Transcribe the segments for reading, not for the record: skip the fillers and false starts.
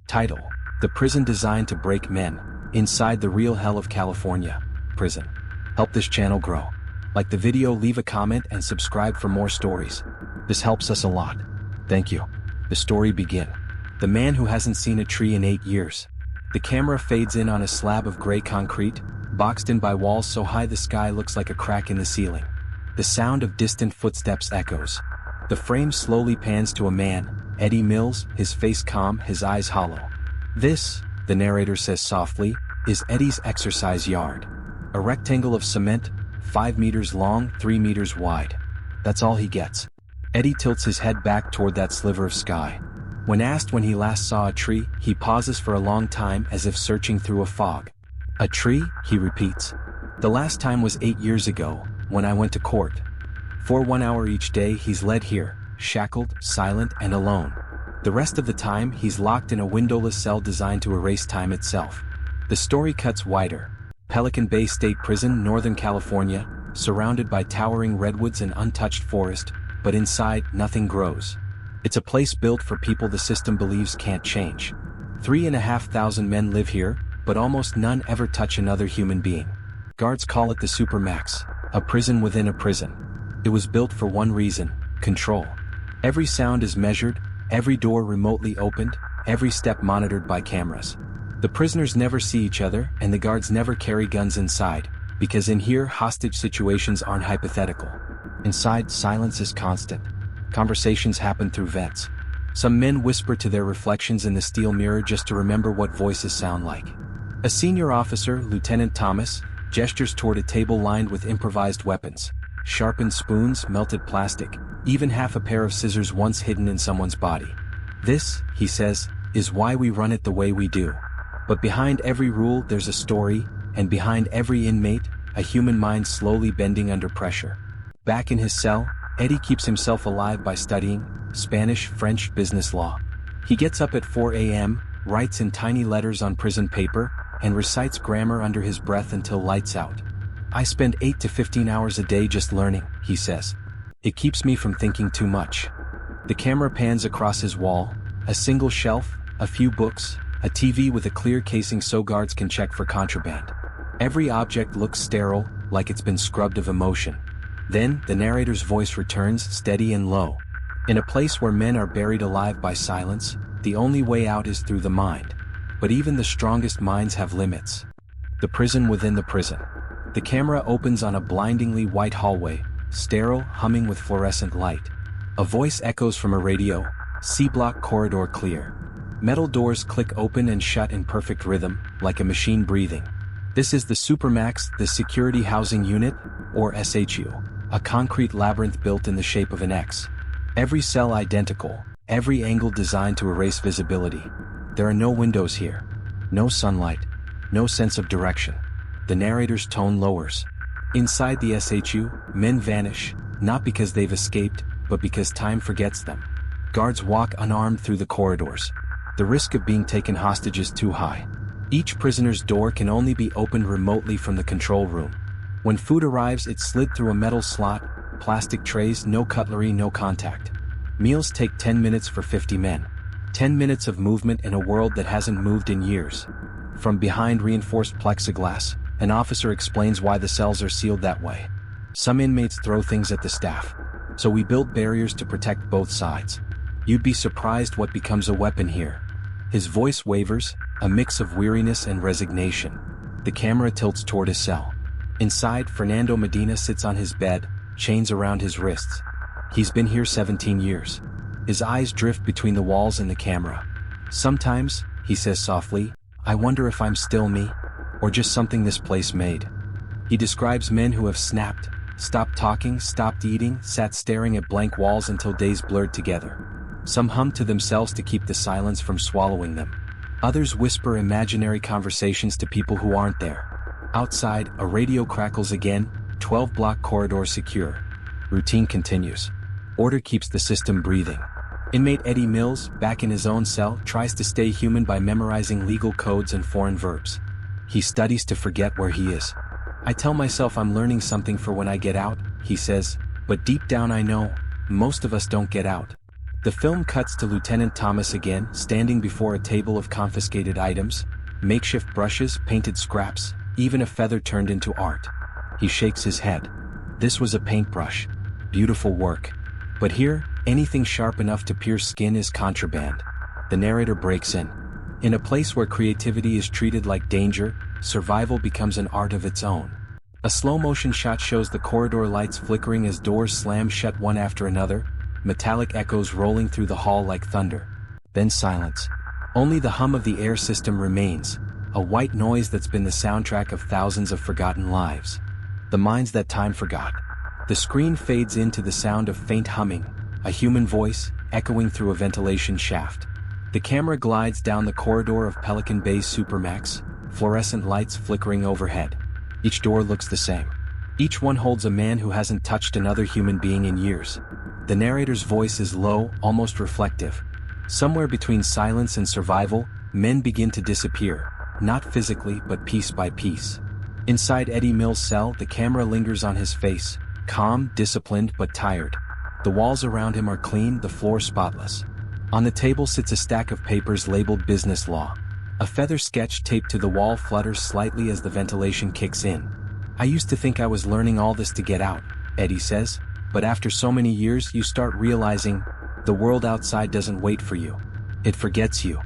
Title: The prison designed to break men. Inside the real hell of California prison. Help this channel grow. Like the video, leave a comment, and subscribe for more stories. This helps us a lot. Thank you. The story begin. The man who hasn't seen a tree in 8 years. The camera fades in on a slab of gray concrete, boxed in by walls so high the sky looks like a crack in the ceiling. The sound of distant footsteps echoes. The frame slowly pans to a man, Eddie Mills, his face calm, his eyes hollow. This, the narrator says softly, is Eddie's exercise yard. A rectangle of cement, 5 meters long, 3 meters wide. That's all he gets. Eddie tilts his head back toward that sliver of sky. When asked when he last saw a tree, he pauses for a long time as if searching through a fog. A tree, he repeats. The last time was 8 years ago, when I went to court. For 1 hour each day he's led here, shackled, silent, and alone. The rest of the time he's locked in a windowless cell designed to erase time itself. The story cuts wider. Pelican Bay State Prison, Northern California, surrounded by towering redwoods and untouched forest, but inside, nothing grows. It's a place built for people the system believes can't change. 3,500 men live here, but almost none ever touch another human being. Guards call it the Supermax, a prison within a prison. It was built for one reason: control. Every sound is measured, every door remotely opened, every step monitored by cameras. The prisoners never see each other, and the guards never carry guns inside, because in here hostage situations aren't hypothetical. Inside, silence is constant. Conversations happen through vents. Some men whisper to their reflections in the steel mirror just to remember what voices sound like. A senior officer, Lieutenant Thomas, gestures toward a table lined with improvised weapons. Sharpened spoons, melted plastic, even half a pair of scissors once hidden in someone's body. This, he says, is why we run it the way we do. But behind every rule there's a story, and behind every inmate, a human mind slowly bending under pressure. Back in his cell, Eddie keeps himself alive by studying Spanish, French, business law. He gets up at 4 a.m., writes in tiny letters on prison paper, and recites grammar under his breath until lights out. I spend 8 to 15 hours a day just learning, he says. It keeps me from thinking too much. The camera pans across his wall, a single shelf, a few books, a TV with a clear casing so guards can check for contraband. Every object looks sterile, like it's been scrubbed of emotion. Then, the narrator's voice returns, steady and low. In a place where men are buried alive by silence, the only way out is through the mind. But even the strongest minds have limits. The prison within the prison. The camera opens on a blindingly white hallway, sterile, humming with fluorescent light. A voice echoes from a radio, C-block corridor clear. Metal doors click open and shut in perfect rhythm, like a machine breathing. This is the Supermax, the Security Housing Unit, or SHU, a concrete labyrinth built in the shape of an X. Every cell identical, every angle designed to erase visibility. There are no windows here. No sunlight. No sense of direction. The narrator's tone lowers. Inside the SHU, men vanish, not because they've escaped, but because time forgets them. Guards walk unarmed through the corridors. The risk of being taken hostage is too high. Each prisoner's door can only be opened remotely from the control room. When food arrives, it's slid through a metal slot, plastic trays, no cutlery, no contact. Meals take 10 minutes for 50 men. 10 minutes of movement in a world that hasn't moved in years. From behind reinforced plexiglass, an officer explains why the cells are sealed that way. Some inmates throw things at the staff. So we build barriers to protect both sides. You'd be surprised what becomes a weapon here. His voice wavers, a mix of weariness and resignation. The camera tilts toward his cell. Inside, Fernando Medina sits on his bed, chains around his wrists. He's been here 17 years. His eyes drift between the walls and the camera. Sometimes, he says softly, I wonder if I'm still me, or just something this place made. He describes men who have snapped, stopped talking, stopped eating, sat staring at blank walls until days blurred together. Some hum to themselves to keep the silence from swallowing them. Others whisper imaginary conversations to people who aren't there. Outside, a radio crackles again, 12-block corridor secure. Routine continues. Order keeps the system breathing. Inmate Eddie Mills, back in his own cell, tries to stay human by memorizing legal codes and foreign verbs. He studies to forget where he is. I tell myself I'm learning something for when I get out, he says, but deep down I know, most of us don't get out. The film cuts to Lieutenant Thomas again, standing before a table of confiscated items, makeshift brushes, painted scraps, even a feather turned into art. He shakes his head. This was a paintbrush. Beautiful work. But here, anything sharp enough to pierce skin is contraband. The narrator breaks in. In a place where creativity is treated like danger, survival becomes an art of its own. A slow-motion shot shows the corridor lights flickering as doors slam shut one after another, metallic echoes rolling through the hall like thunder. Then silence. Only the hum of the air system remains, a white noise that's been the soundtrack of thousands of forgotten lives. The minds that time forgot. The screen fades into the sound of faint humming, a human voice, echoing through a ventilation shaft. The camera glides down the corridor of Pelican Bay Supermax, fluorescent lights flickering overhead. Each door looks the same. Each one holds a man who hasn't touched another human being in years. The narrator's voice is low, almost reflective. Somewhere between silence and survival, men begin to disappear, not physically but piece by piece. Inside Eddie Mills' cell, the camera lingers on his face, calm, disciplined but tired. The walls around him are clean, the floor spotless. On the table sits a stack of papers labeled business law. A feather sketch taped to the wall flutters slightly as the ventilation kicks in. I used to think I was learning all this to get out, Eddie says, but after so many years you start realizing, the world outside doesn't wait for you. It forgets you.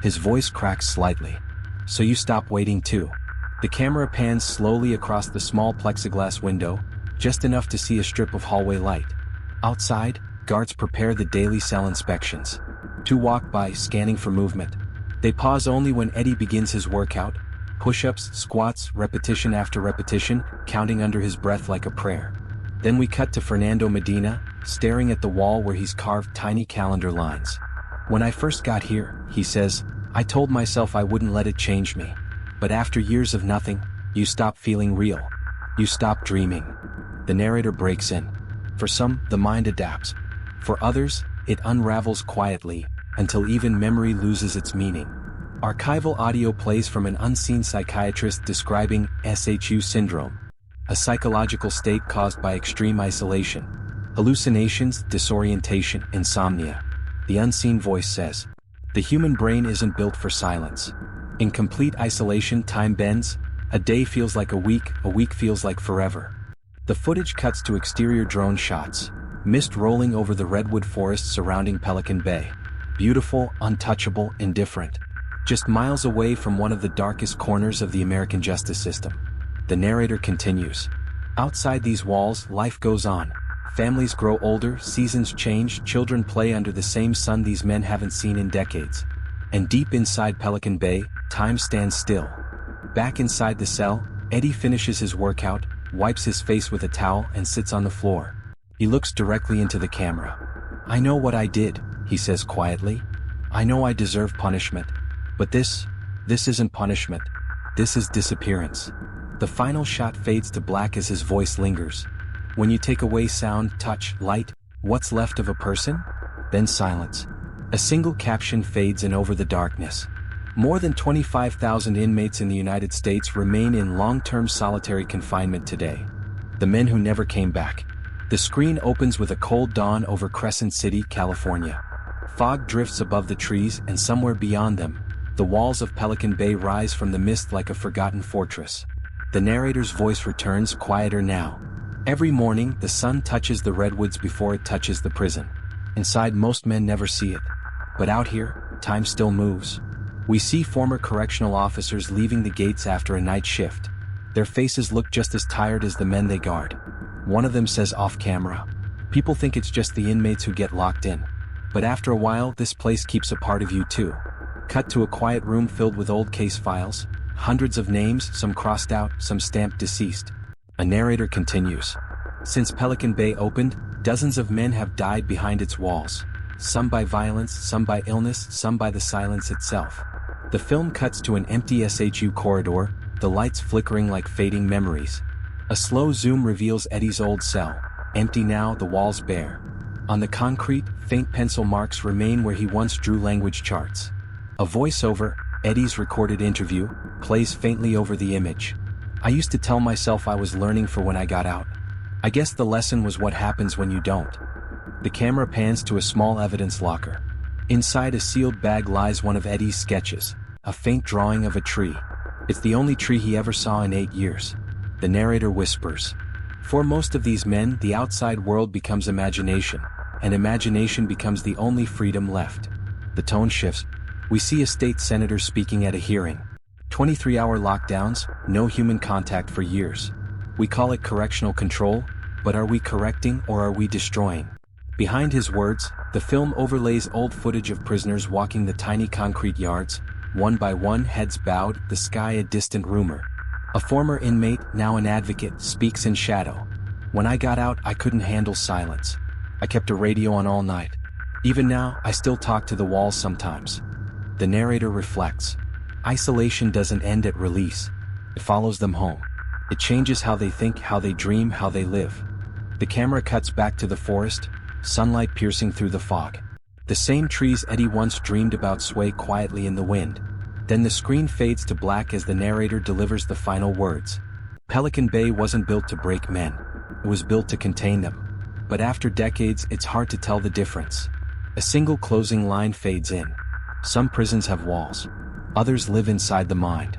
His voice cracks slightly. So you stop waiting too. The camera pans slowly across the small plexiglass window, just enough to see a strip of hallway light. Outside, guards prepare the daily cell inspections. Two walk by, scanning for movement. They pause only when Eddie begins his workout, push-ups, squats, repetition after repetition, counting under his breath like a prayer. Then we cut to Fernando Medina, staring at the wall where he's carved tiny calendar lines. When I first got here, he says, I told myself I wouldn't let it change me. But after years of nothing, you stop feeling real. You stop dreaming. The narrator breaks in. For some, the mind adapts. For others, it unravels quietly, until even memory loses its meaning. Archival audio plays from an unseen psychiatrist describing SHU syndrome, a psychological state caused by extreme isolation, hallucinations, disorientation, insomnia. The unseen voice says, the human brain isn't built for silence. In complete isolation, time bends, a day feels like a week feels like forever. The footage cuts to exterior drone shots, mist rolling over the redwood forest surrounding Pelican Bay. Beautiful, untouchable, indifferent. Just miles away from one of the darkest corners of the American justice system. The narrator continues. Outside these walls, life goes on. Families grow older, seasons change, children play under the same sun these men haven't seen in decades. And deep inside Pelican Bay, time stands still. Back inside the cell, Eddie finishes his workout, wipes his face with a towel and sits on the floor. He looks directly into the camera. I know what I did, he says quietly. I know I deserve punishment. But this isn't punishment. This is disappearance. The final shot fades to black as his voice lingers. When you take away sound, touch, light, what's left of a person? Then silence. A single caption fades in over the darkness. More than 25,000 inmates in the United States remain in long-term solitary confinement today. The men who never came back. The screen opens with a cold dawn over Crescent City, California. Fog drifts above the trees and somewhere beyond them, the walls of Pelican Bay rise from the mist like a forgotten fortress. The narrator's voice returns, quieter now. Every morning, the sun touches the redwoods before it touches the prison. Inside, most men never see it. But out here, time still moves. We see former correctional officers leaving the gates after a night shift. Their faces look just as tired as the men they guard. One of them says off camera, people think it's just the inmates who get locked in. But after a while, this place keeps a part of you too. Cut to a quiet room filled with old case files, hundreds of names, some crossed out, some stamped deceased. A narrator continues. Since Pelican Bay opened, dozens of men have died behind its walls. Some by violence, some by illness, some by the silence itself. The film cuts to an empty SHU corridor, the lights flickering like fading memories. A slow zoom reveals Eddie's old cell, empty now, the walls bare. On the concrete, faint pencil marks remain where he once drew language charts. A voiceover, Eddie's recorded interview, plays faintly over the image. I used to tell myself I was learning for when I got out. I guess the lesson was what happens when you don't. The camera pans to a small evidence locker. Inside a sealed bag lies one of Eddie's sketches, a faint drawing of a tree. It's the only tree he ever saw in 8 years. The narrator whispers. For most of these men, the outside world becomes imagination, and imagination becomes the only freedom left. The tone shifts. We see a state senator speaking at a hearing. 23-hour lockdowns, no human contact for years. We call it correctional control, but are we correcting or are we destroying? Behind his words, the film overlays old footage of prisoners walking the tiny concrete yards, one by one, heads bowed, the sky a distant rumor. A former inmate, now an advocate, speaks in shadow. When I got out, I couldn't handle silence. I kept a radio on all night. Even now, I still talk to the walls sometimes. The narrator reflects. Isolation doesn't end at release. It follows them home. It changes how they think, how they dream, how they live. The camera cuts back to the forest, sunlight piercing through the fog. The same trees Eddie once dreamed about sway quietly in the wind. Then the screen fades to black as the narrator delivers the final words. Pelican Bay wasn't built to break men. It was built to contain them. But after decades, it's hard to tell the difference. A single closing line fades in. Some prisons have walls. Others live inside the mind.